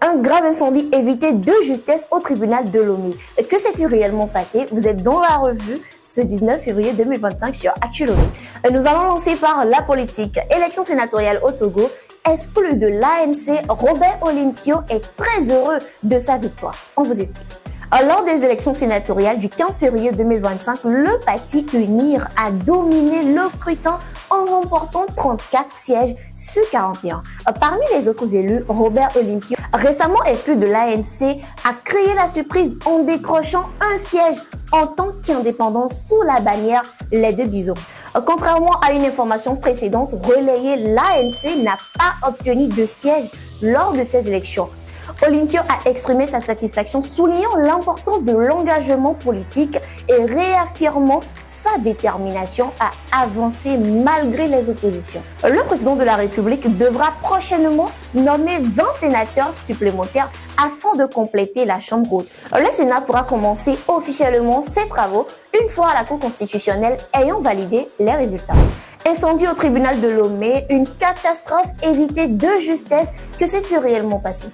Un grave incendie évité de justesse au tribunal de Lomé. Que s'est-il réellement passé? Vous êtes dans la revue ce 19 février 2025 sur Actu Lomé. Nous allons lancer par la politique. Élection sénatoriale au Togo. Exclu de l'ANC, Robert Olimpio est très heureux de sa victoire. On vous explique. Lors des élections sénatoriales du 15 février 2025, le parti UNIR a dominé le scrutin en remportant 34 sièges sur 41. Parmi les autres élus, Robert Olimpio, récemment exclu de l'ANC, a créé la surprise en décrochant un siège en tant qu'indépendant sous la bannière Les Deux Bisons. Contrairement à une information précédente relayée, l'ANC n'a pas obtenu de siège lors de ces élections. Olimpio a exprimé sa satisfaction, soulignant l'importance de l'engagement politique et réaffirmant sa détermination à avancer malgré les oppositions. Le président de la République devra prochainement nommer 20 sénateurs supplémentaires afin de compléter la Chambre haute. Le Sénat pourra commencer officiellement ses travaux une fois la Cour constitutionnelle ayant validé les résultats. Incendie au tribunal de Lomé, une catastrophe évitée de justesse. Que s'est-il réellement passé?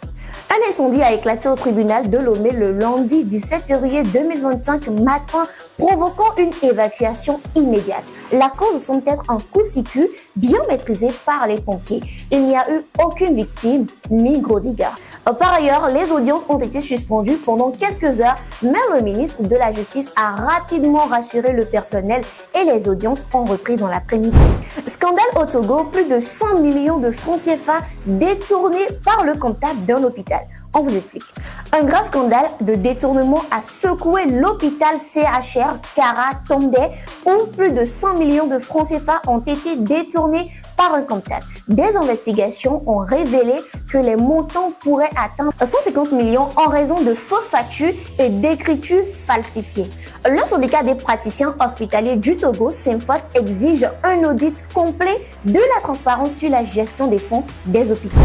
Un incendie a éclaté au tribunal de Lomé le lundi 17 février 2025 matin, provoquant une évacuation immédiate. La cause semble être un coup-circuit bien maîtrisé par les pompiers. Il n'y a eu aucune victime ni gros dégâts. Par ailleurs, les audiences ont été suspendues pendant quelques heures, mais le ministre de la Justice a rapidement rassuré le personnel et les audiences ont repris dans l'après-midi. Scandale au Togo, plus de 100 millions de francs CFA détournés par le comptable d'un hôpital. On vous explique. Un grave scandale de détournement a secoué l'hôpital CHR Kara Tombe où plus de 100 millions de francs CFA ont été détournés par un comptable. Des investigations ont révélé que les montants pourraient atteindre 150 millions en raison de fausses factures et d'écritures falsifiées. Le syndicat des praticiens hospitaliers du Togo, SIMFOT, exige un audit complet de la transparence sur la gestion des fonds des hôpitaux.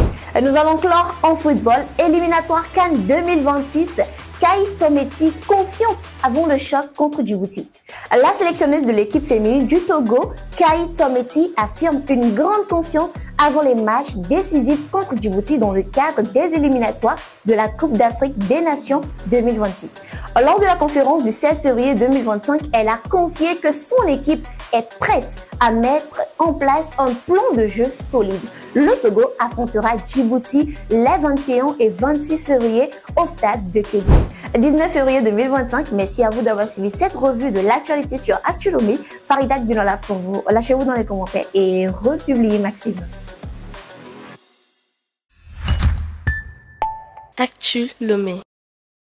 Nous allons clore en football. Éliminatoire CAN 2026. Kai Tometi confiante avant le choc contre Djibouti. La sélectionneuse de l'équipe féminine du Togo, Kai Tometi, affirme une grande confiance avant les matchs décisifs contre Djibouti dans le cadre des éliminatoires de la Coupe d'Afrique des Nations 2026. Lors de la conférence du 16 février 2025, elle a confié que son équipe est prête à mettre en place un plan de jeu solide. Le Togo affrontera Djibouti les 21 et 26 février au stade de Kédougou. 19 février 2025, merci à vous d'avoir suivi cette revue de l'actualité sur Actu Lomé. Farida Gbinola pour vous. Lâchez-vous dans les commentaires et republiez maximum. Actu Lomé.